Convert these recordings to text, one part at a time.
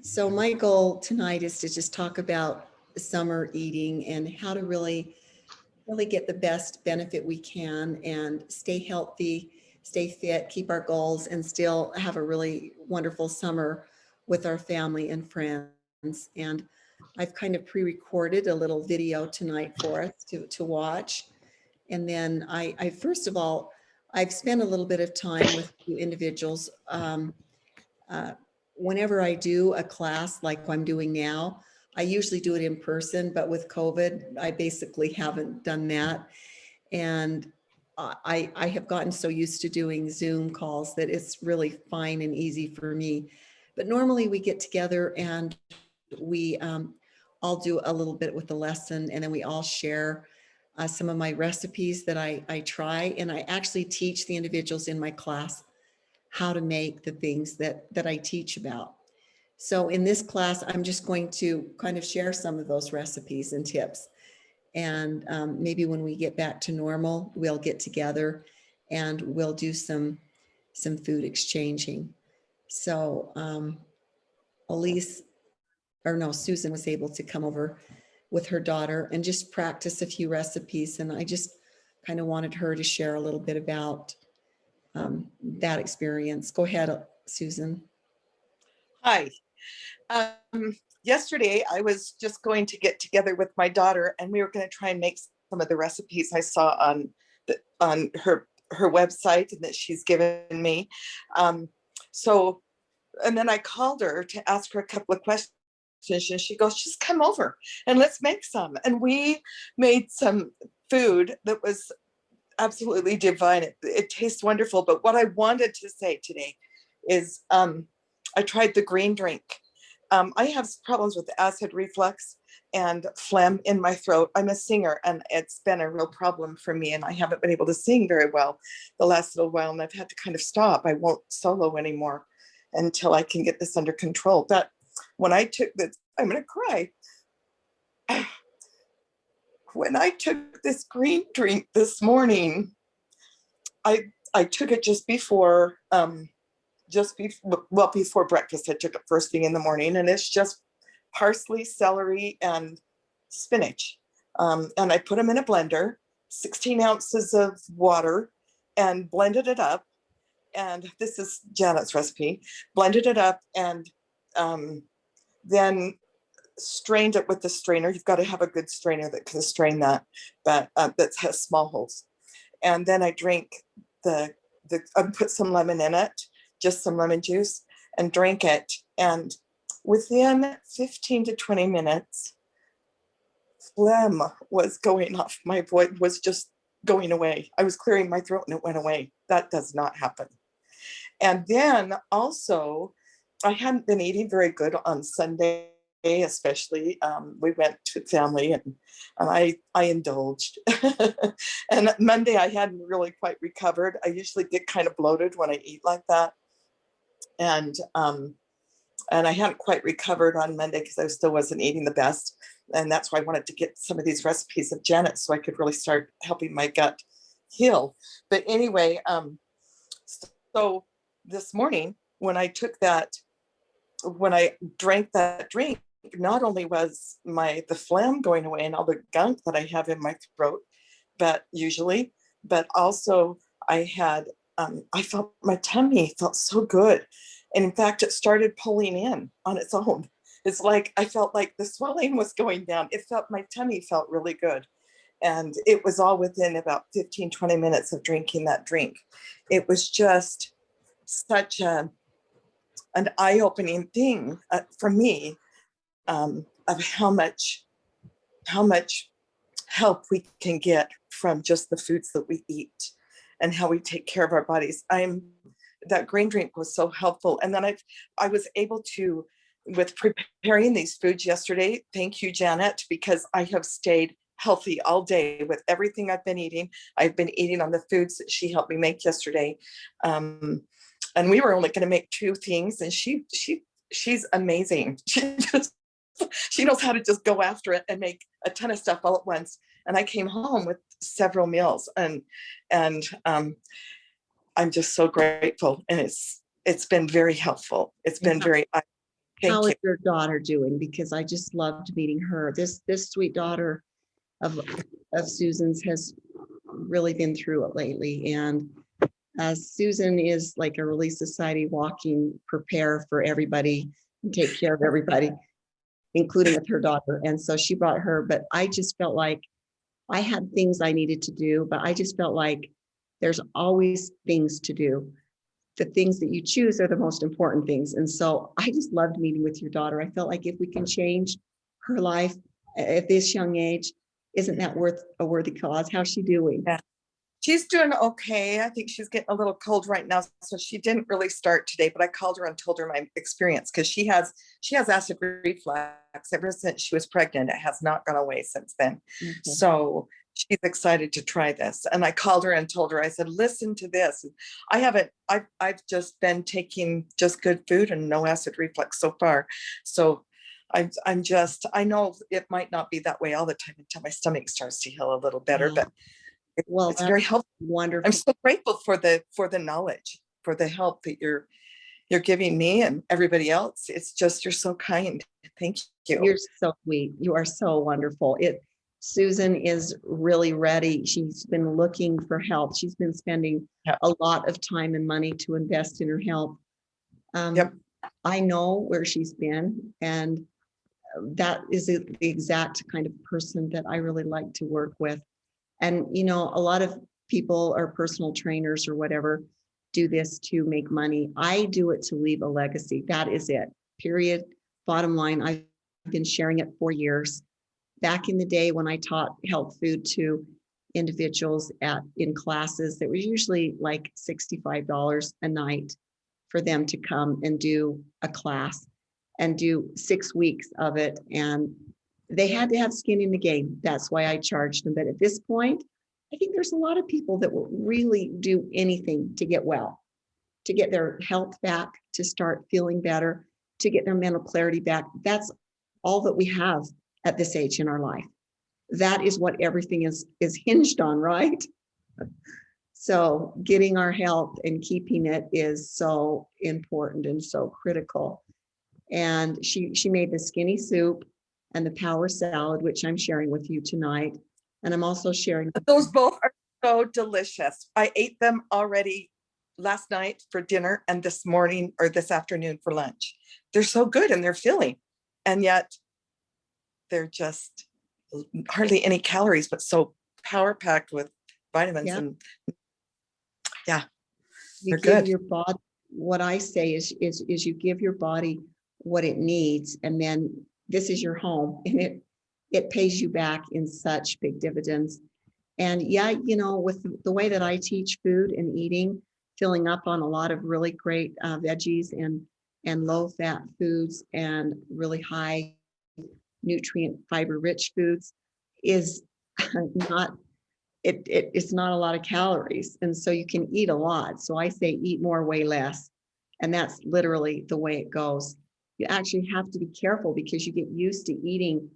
So my goal tonight is to just talk about summer eating and how to really get the best benefit we can and stay healthy, stay fit, keep our goals, and still have a really wonderful summer with our family and friends. And I've kind of pre-recorded a little video tonight for us to watch. And then I first of all, I've spent a little bit of time with a few individuals. Uh, Whenever I do a class like I'm doing now, I usually do it in person, but with COVID, I basically haven't done that. And I have gotten so used to doing Zoom calls that it's really fine and easy for me. But normally we get together and I'll do a little bit with the lesson, and then we all share some of my recipes that I try. And I actually teach the individuals in my class how to make the things that I teach about. So in this class, I'm just going to kind of share some of those recipes and tips. And maybe when we get back to normal, we'll get together and we'll do some food exchanging. So Elise, or no, Susan was able to come over with her daughter and just practice a few recipes. And I just kind of wanted her to share a little bit about that experience. Go ahead, Susan. Hi. Yesterday, I was just going to get together with my daughter, and we were going to try and make some of the recipes I saw on her website and that she's given me. So, and then I called her to ask her a couple of questions, and she goes, "Just come over and let's make some." And we made some food that was absolutely divine. It tastes wonderful. But what I wanted to say today is, I tried the green drink. I have problems with acid reflux and phlegm in my throat. I'm a singer, and it's been a real problem for me, and I haven't been able to sing very well the last little while, and I've had to kind of stop. I won't solo anymore until I can get this under control. But when I took this, I'm going to cry. When I took this green drink this morning, I took it just before before breakfast. I took it first thing in the morning, and it's just parsley, celery, and spinach. And I put them in a blender, 16 ounces of water, and blended it up. And this is Janet's recipe. Blended it up, and then strained it with the strainer. You've got to have a good strainer that can strain that, but that has small holes. And then I drank I put some lemon in it, just some lemon juice, and drank it. And within 15 to 20 minutes, phlegm was going off. My voice was just going away. I was clearing my throat and it went away. That does not happen. And then also, I hadn't been eating very good on Sunday, especially. We went to family, and I indulged. And Monday, I hadn't really quite recovered. I usually get kind of bloated when I eat like that. And I hadn't quite recovered on Monday because I still wasn't eating the best. And that's why I wanted to get some of these recipes of Janet so I could really start helping my gut heal. But anyway, so this morning when I drank that drink, not only was the phlegm going away and all the gunk that I have in my throat, but also I felt my tummy felt so good. And in fact, it started pulling in on its own. It's like, I felt like the swelling was going down. My tummy felt really good. And it was all within about 15, 20 minutes of drinking that drink. It was just such an eye-opening thing for me, of how much help we can get from just the foods that we eat and how we take care of our bodies. That green drink was so helpful. And then I was able to, with preparing these foods yesterday, thank you, Janet, because I have stayed healthy all day with everything I've been eating. I've been eating on the foods that she helped me make yesterday. And we were only going to make 2 things, and she's amazing. She knows how to just go after it and make a ton of stuff all at once. And I came home with several meals, and I'm just so grateful. And it's been very helpful. It's been very how Thank is you. your daughter doing? Because I just loved meeting her. This sweet daughter of Susan's has really been through it lately. And Susan is like a Relief Society walking prepare for everybody and take care of everybody, including with her daughter. And so she brought her, but I just felt like I had things I needed to do, but I just felt like there's always things to do. The things that you choose are the most important things. And so I just loved meeting with your daughter. I felt like if we can change her life at this young age, isn't that worth a worthy cause? How's she doing? Yeah. She's doing okay. I think she's getting a little cold right now, so she didn't really start today, but I called her and told her my experience because she has acid reflux ever since she was pregnant. It has not gone away since then. Okay. So she's excited to try this. And I called her and told her, I said, listen to this. I've just been taking just good food and no acid reflux so far. So I know it might not be that way all the time until my stomach starts to heal a little better, but Well, it's very that's helpful. wonderful. I'm so grateful for the knowledge, for the help that you're giving me and everybody else. It's just, you're so kind. Thank you. You're so sweet. You are so wonderful. Susan is really ready. She's been looking for help. She's been spending Yeah. a lot of time and money to invest in her health. Yep. I know where she's been, and that is the exact kind of person that I really like to work with. And, a lot of people are personal trainers or whatever, do this to make money. I do it to leave a legacy. That is it, period. Bottom line, I've been sharing it for years. Back in the day when I taught health food to individuals in classes, that was usually like $65 a night for them to come and do a class and do 6 weeks of it. And they had to have skin in the game. That's why I charged them. But at this point, I think there's a lot of people that will really do anything to get well, to get their health back, to start feeling better, to get their mental clarity back. That's all that we have at this age in our life. That is what everything is hinged on, right? So getting our health and keeping it is so important and so critical. And she made the skinny soup and the power salad, which I'm sharing with you tonight. And I'm also sharing. Those both are so delicious. I ate them already last night for dinner and this morning or this afternoon for lunch. They're so good and they're filling. And yet they're just hardly any calories, but so power packed with vitamins. Yeah. And yeah, You they're give good. your body, what I say is you give your body what it needs, and then this is your home, and it pays you back in such big dividends. And yeah, with the way that I teach food and eating, filling up on a lot of really great veggies and low fat foods and really high nutrient fiber rich foods is not it's not a lot of calories, and so you can eat a lot. So I say eat more, weigh less, and that's literally the way it goes. You actually have to be careful because you get used to eating.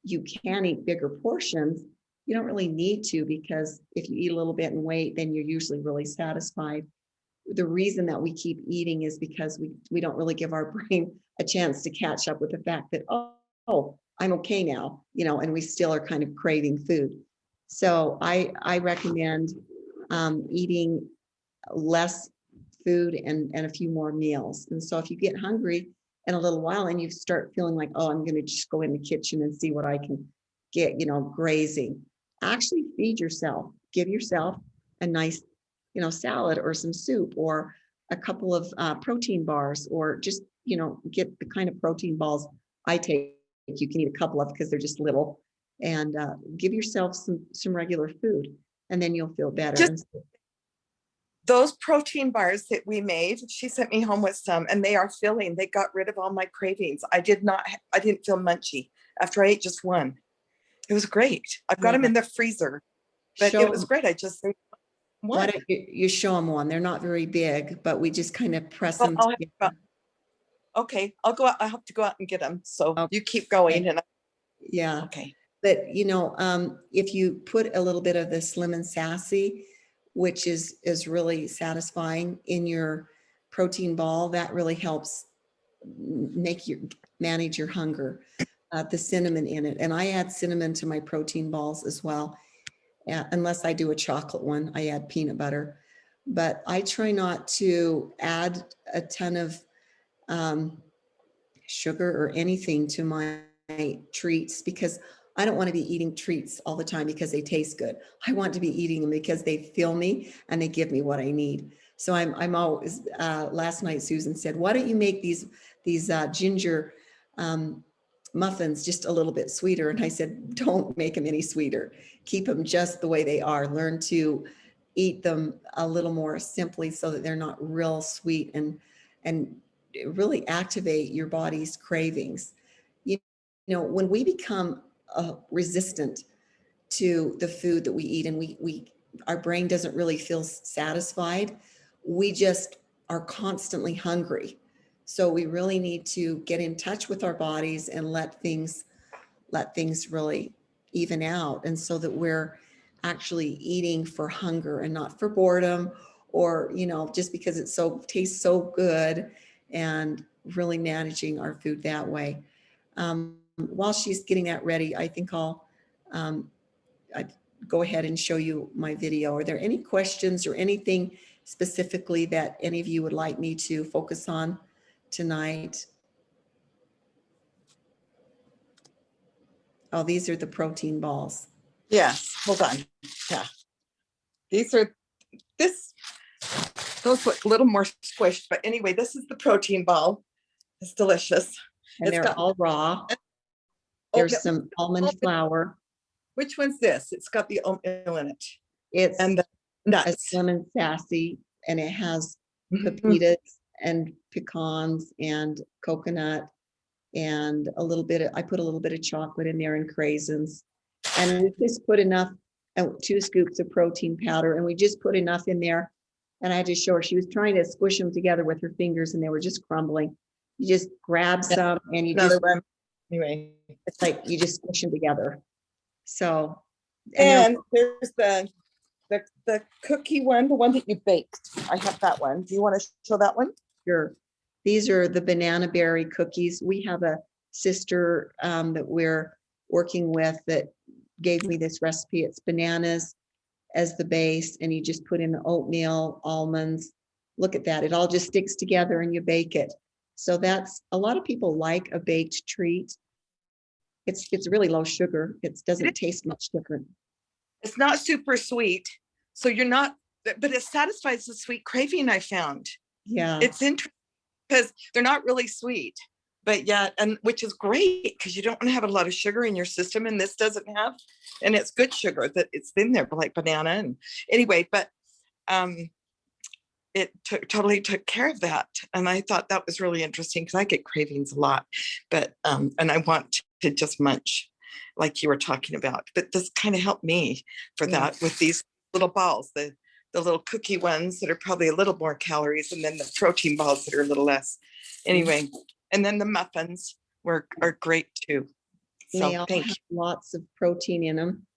You can eat bigger portions. You don't really need to, because if you eat a little bit and wait, then you're usually really satisfied. The reason that we keep eating is because we don't really give our brain a chance to catch up with the fact that, oh, I'm okay now, and we still are kind of craving food. So I recommend eating less food and a few more meals. And so if you get hungry in a little while and you start feeling like, oh, I'm going to just go in the kitchen and see what I can get, grazing, actually feed yourself, give yourself a nice, salad or some soup or a couple of protein bars, or just, get the kind of protein balls I take. You can eat a couple of because they're just little, and give yourself some regular food, and then you'll feel better. Just those protein bars that we made, she sent me home with some, and they are filling. They got rid of all my cravings. I didn't feel munchy after I ate just one. It was great. I've got them in the freezer, but it was great. I just ate one. Why don't you show them one? They're not very big, but we just kind of press them together. Okay, I'll go out. I have to go out and get them. So Okay. you keep going. And yeah. Okay. But if you put a little bit of the Slim and Sassy, which is really satisfying, in your protein ball, that really helps make your manage your hunger. The cinnamon in it, and I add cinnamon to my protein balls as well. Unless I do a chocolate one, I add peanut butter. But I try not to add a ton of sugar or anything to my treats, because I don't want to be eating treats all the time because they taste good. I want to be eating them because they fill me and they give me what I need. So I'm always, last night Susan said, why don't you make these ginger muffins just a little bit sweeter? And I said, don't make them any sweeter. Keep them just the way they are. Learn to eat them a little more simply so that they're not real sweet, and really activate your body's cravings. You know, when we become resistant to the food that we eat, and we our brain doesn't really feel satisfied, we just are constantly hungry. So we really need to get in touch with our bodies and let things really even out, and so that we're actually eating for hunger and not for boredom, or just because it tastes so good, and really managing our food that way. While she's getting that ready, I think I'd go ahead and show you my video. Are there any questions or anything specifically that any of you would like me to focus on tonight? Oh, these are the protein balls. Yes, hold on. Yeah. Those look a little more squished, but anyway, this is the protein ball. It's delicious. And It's they're got all raw. oatmeal. There's some almond flour. Which one's this? It's got the oatmeal in it. It's And the a nuts. slim and sassy, and it has Mhm. pepitas and pecans and coconut, and I put a little bit of chocolate in there, and craisins. And we just put enough, 2 scoops of protein powder, and we just put enough in there. And I had to show her, she was trying to squish them together with her fingers, and they were just crumbling. You just grab some and Another one. Anyway. it's like you just squish them together. So, and And there's the cookie one, the one that you baked. I have that one. Do you want to show that one? sure, these are the banana berry cookies. We have a sister that we're working with that gave me this recipe. It's bananas as the base, and you just put in the oatmeal, almonds. Look at that. It all just sticks together and you bake it. So that's, a lot of people like a baked treat. It's really low sugar. It doesn't taste much different. It's not super sweet. So you're not, but it satisfies the sweet craving I found. Yeah. It's interesting because they're not really sweet, but yet, and which is great because you don't want to have a lot of sugar in your system, and this doesn't have, and it's good sugar that it's in there, like banana. And anyway, but it totally took care of that. And I thought that was really interesting because I get cravings a lot, but and I want to just munch like you were talking about, but this kind of helped me for that with these little balls, the little cookie ones that are probably a little more calories, and then the protein balls that are a little less. Anyway, and then the muffins are great too. So they all have lots of protein in them.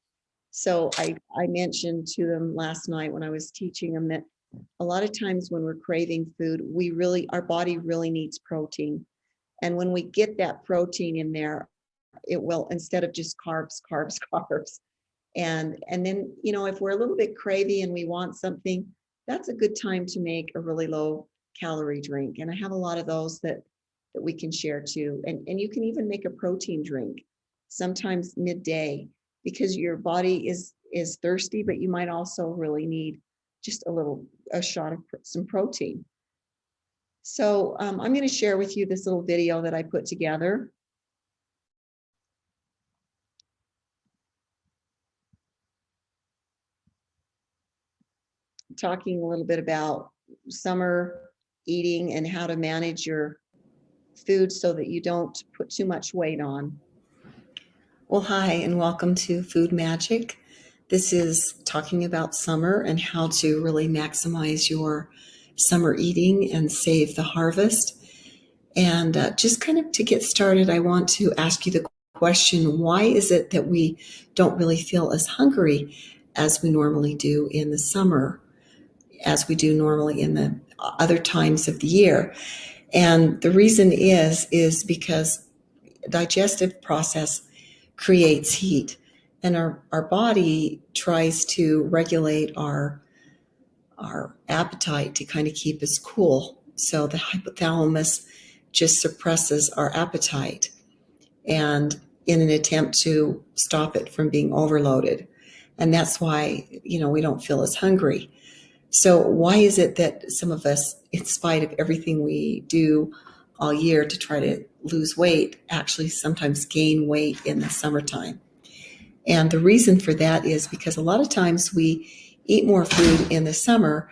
So I mentioned to them last night when I was teaching them that a lot of times when we're craving food, our body really needs protein. And when we get that protein in there, it will, instead of just carbs, carbs, carbs. And then, if we're a little bit cravey and we want something, that's a good time to make a really low calorie drink. And I have a lot of those that we can share too. And you can even make a protein drink sometimes midday, because your body is thirsty, but you might also really need just a shot of some protein. So I'm going to share with you this little video that I put together. Talking a little bit about summer eating and how to manage your food so that you don't put too much weight on. Well, hi, and welcome to Food Magic. This is talking about summer and how to really maximize your summer eating and save the harvest. And just kind of to get started, I want to ask you the question, why is it that we don't really feel as hungry as we normally do in the summer, as we do normally in the other times of the year? And the reason is because digestive process creates heat, and our body tries to regulate our appetite to kind of keep us cool. So the hypothalamus just suppresses our appetite, and in an attempt to stop it from being overloaded. And that's why, we don't feel as hungry. So why is it that some of us, in spite of everything we do all year to try to lose weight, actually sometimes gain weight in the summertime? And the reason for that is because a lot of times we eat more food in the summer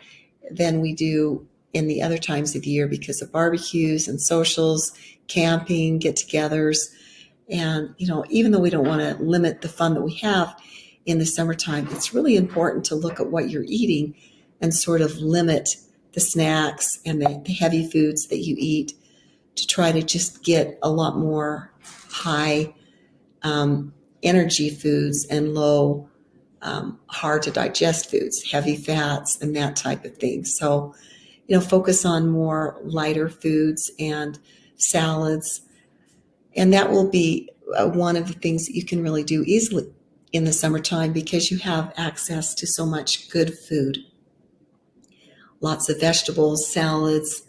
than we do in the other times of the year because of barbecues and socials, camping, get-togethers. And, even though we don't want to limit the fun that we have in the summertime, it's really important to look at what you're eating and sort of limit the snacks and the heavy foods that you eat to try to just get a lot more high energy foods and low hard to digest foods, heavy fats and that type of thing. So, focus on more lighter foods and salads. And that will be one of the things that you can really do easily in the summertime because you have access to so much good food. Lots of vegetables, salads,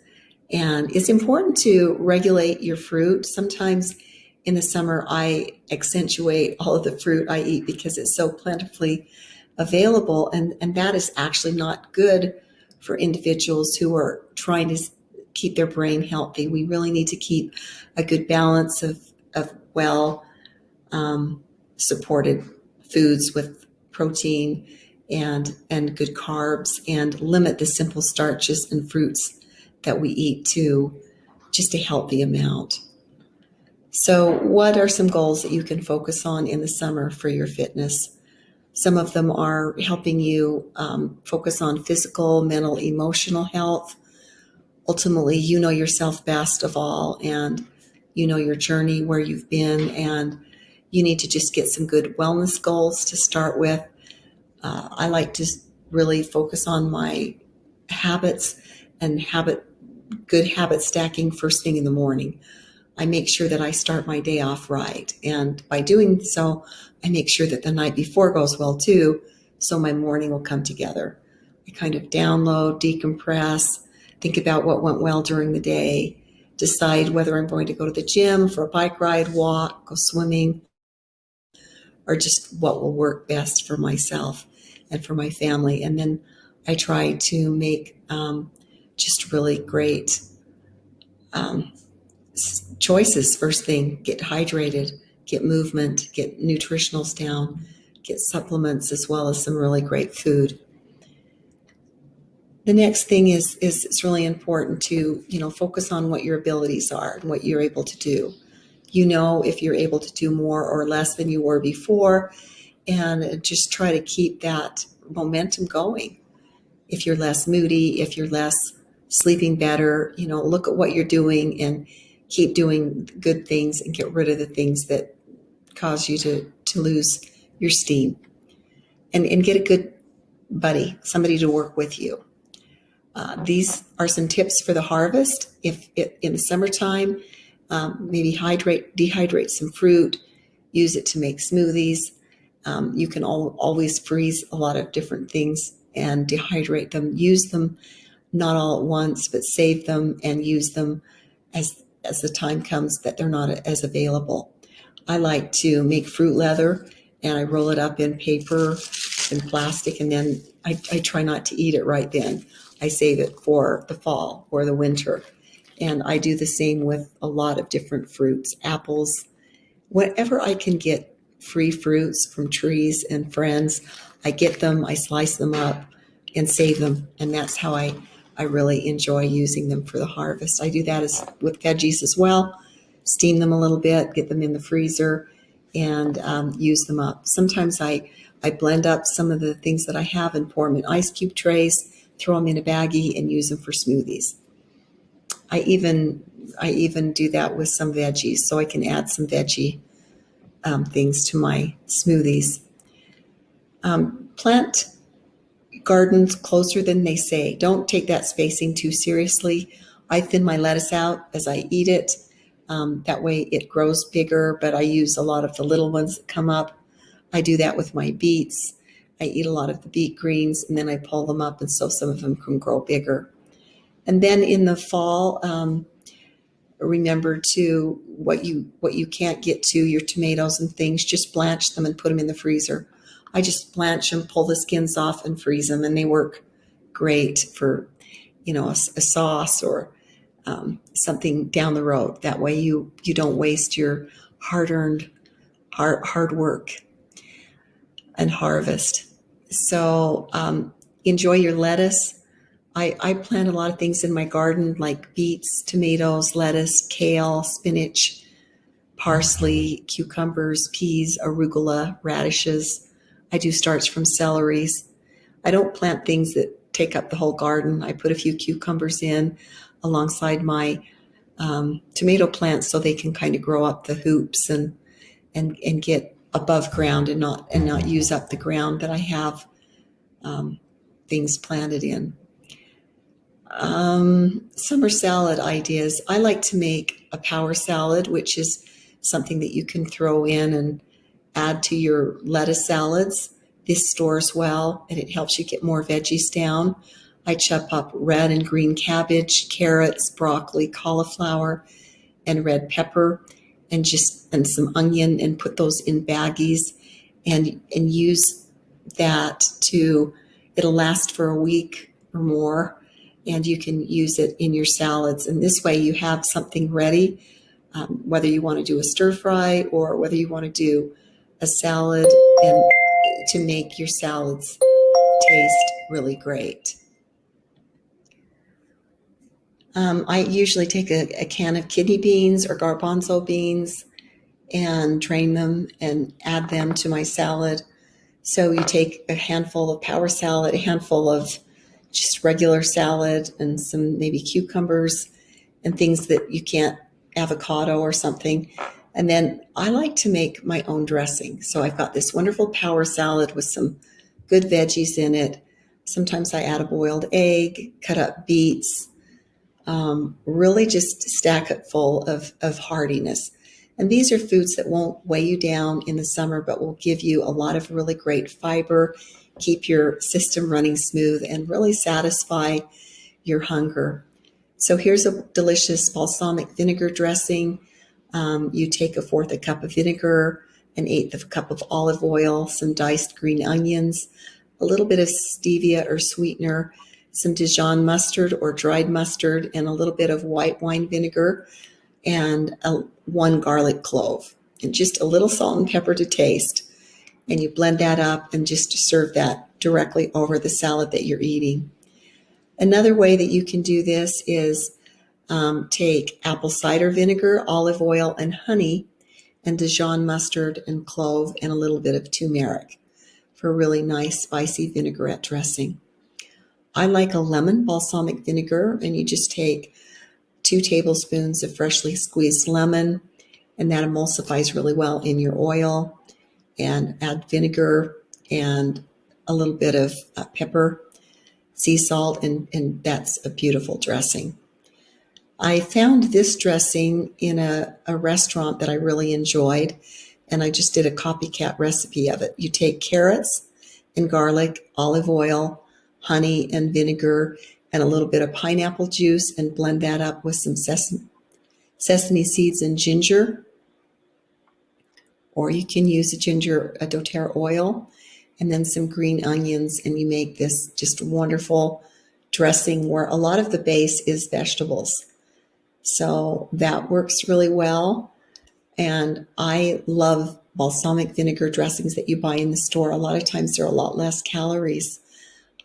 and it's important to regulate your fruit. Sometimes in the summer, I accentuate all of the fruit I eat because it's so plentifully available, and that is actually not good for individuals who are trying to keep their brain healthy. We really need to keep a good balance of well supported foods with protein and good carbs, and limit the simple starches and fruits that we eat to just a healthy amount. So what are some goals that you can focus on in the summer for your fitness? Some of them are helping you focus on physical, mental, emotional health. Ultimately, you know yourself best of all, and you know your journey, where you've been, and you need to just get some good wellness goals to start with. I like to really focus on my habits and good habit stacking first thing in the morning. I make sure that I start my day off right. And by doing so, I make sure that the night before goes well too, so my morning will come together. I kind of download, decompress, think about what went well during the day, decide whether I'm going to go to the gym for a bike ride, walk, go swimming, or just what will work best for myself and for my family. And then I try to make just really great choices first thing. Get hydrated, get movement, get nutritionals down, get supplements, as well as some really great food. The next thing is it's really important to, focus on what your abilities are and what you're able to do. If you're able to do more or less than you were before, and just try to keep that momentum going. If you're less moody, if you're less sleeping better, look at what you're doing and keep doing good things and get rid of the things that cause you to lose your steam, and get a good buddy, somebody to work with you. These are some tips for the harvest. If in the summertime, maybe dehydrate some fruit, use it to make smoothies. You can always freeze a lot of different things and dehydrate them. Use them not all at once, but save them and use them as the time comes that they're not as available. I like to make fruit leather, and I roll it up in paper and plastic, and then I try not to eat it right then. I save it for the fall or the winter. And I do the same with a lot of different fruits, apples, whenever I can get free fruits from trees and friends. I get them, I slice them up and save them. And that's how I really enjoy using them for the harvest. I do that with veggies as well. Steam them a little bit, get them in the freezer, and use them up. Sometimes I blend up some of the things that I have and pour them in ice cube trays, throw them in a baggie, and use them for smoothies. I even do that with some veggies, so I can add some veggie things to my smoothies. Plant gardens closer than they say. Don't take that spacing too seriously. I thin my lettuce out as I eat it. That way it grows bigger, but I use a lot of the little ones that come up. I do that with my beets. I eat a lot of the beet greens, and then I pull them up, and so some of them can grow bigger. And then in the fall, remember to what you can't get to, your tomatoes and things, just blanch them and put them in the freezer. I just blanch them, pull the skins off, and freeze them, and they work great for a sauce or something down the road. That way you don't waste your hard-earned hard work and harvest. So enjoy your lettuce. I plant a lot of things in my garden like beets, tomatoes, lettuce, kale, spinach, parsley, cucumbers, peas, arugula, radishes. I do starts from celeries. I don't plant things that take up the whole garden. I put a few cucumbers in alongside my tomato plants so they can kind of grow up the hoops and get above ground and not use up the ground that I have things planted in. Summer salad ideas. I like to make a power salad, which is something that you can throw in and add to your lettuce salads. This stores well and it helps you get more veggies down. I chop up red and green cabbage, carrots, broccoli, cauliflower, and red pepper, and some onion, and put those in baggies and use that it'll last for a week or more, and you can use it in your salads. And this way you have something ready, whether you want to do a stir fry or whether you want to do a salad, and to make your salads taste really great. I usually take a can of kidney beans or garbanzo beans and drain them and add them to my salad. So you take a handful of power salad, a handful of just regular salad, and some maybe cucumbers and things that you can't, avocado or something. And then I like to make my own dressing. So I've got this wonderful power salad with some good veggies in it. Sometimes I add a boiled egg, cut up beets, really just stack it full of heartiness. And these are foods that won't weigh you down in the summer, but will give you a lot of really great fiber, keep your system running smooth, and really satisfy your hunger. So here's a delicious balsamic vinegar dressing. You take 1/4 cup of vinegar, 1/8 cup of olive oil, some diced green onions, a little bit of stevia or sweetener, some Dijon mustard or dried mustard, and a little bit of white wine vinegar, and 1 garlic clove, and just a little salt and pepper to taste. And you blend that up and just serve that directly over the salad that you're eating. Another way that you can do this is take apple cider vinegar, olive oil, and honey, and Dijon mustard and clove, and a little bit of turmeric for a really nice spicy vinaigrette dressing. I like a lemon balsamic vinegar, and you just take 2 tablespoons of freshly squeezed lemon, and that emulsifies really well in your oil, and add vinegar and a little bit of pepper, sea salt, and that's a beautiful dressing. I found this dressing in a restaurant that I really enjoyed, and I just did a copycat recipe of it. You take carrots and garlic, olive oil, honey and vinegar, and a little bit of pineapple juice, and blend that up with some sesame seeds and ginger. Or you can use a doTERRA oil, and then some green onions, and you make this just wonderful dressing where a lot of the base is vegetables. So that works really well. And I love balsamic vinegar dressings that you buy in the store. A lot of times they're a lot less calories.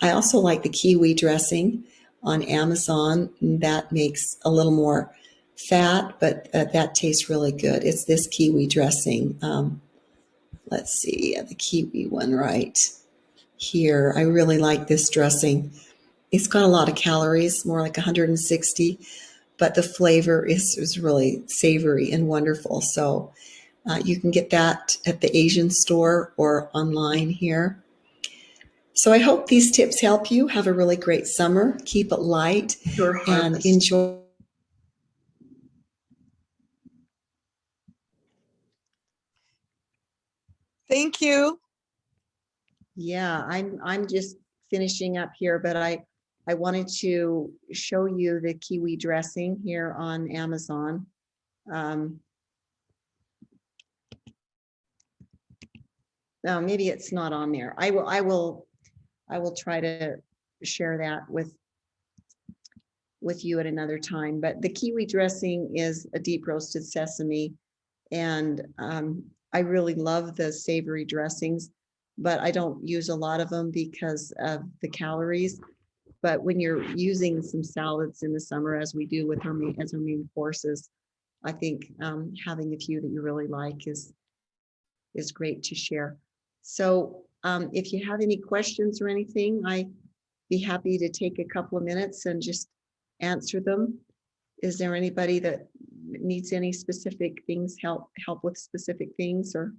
I also like the kiwi dressing on Amazon. That makes a little more fat, but that tastes really good. It's this kiwi dressing. Let's see, the kiwi one right here. I really like this dressing. It's got a lot of calories, more like 160, but the flavor is really savory and wonderful. So you can get that at the Asian store or online here. So I hope these tips help you. Have a really great summer. Keep it light and enjoy Thank you. Yeah, I'm just finishing up here, but I wanted to show you the kiwi dressing here on Amazon. No, maybe it's not on there. I will try to share that with you at another time. But the kiwi dressing is a deep roasted sesame, and I really love the savory dressings, but I don't use a lot of them because of the calories. But when you're using some salads in the summer, as we do with as our main courses, I think having a few that you really like is great to share. So if you have any questions or anything, I'd be happy to take a couple of minutes and just answer them. Is there anybody that needs any specific things, help with specific things, or?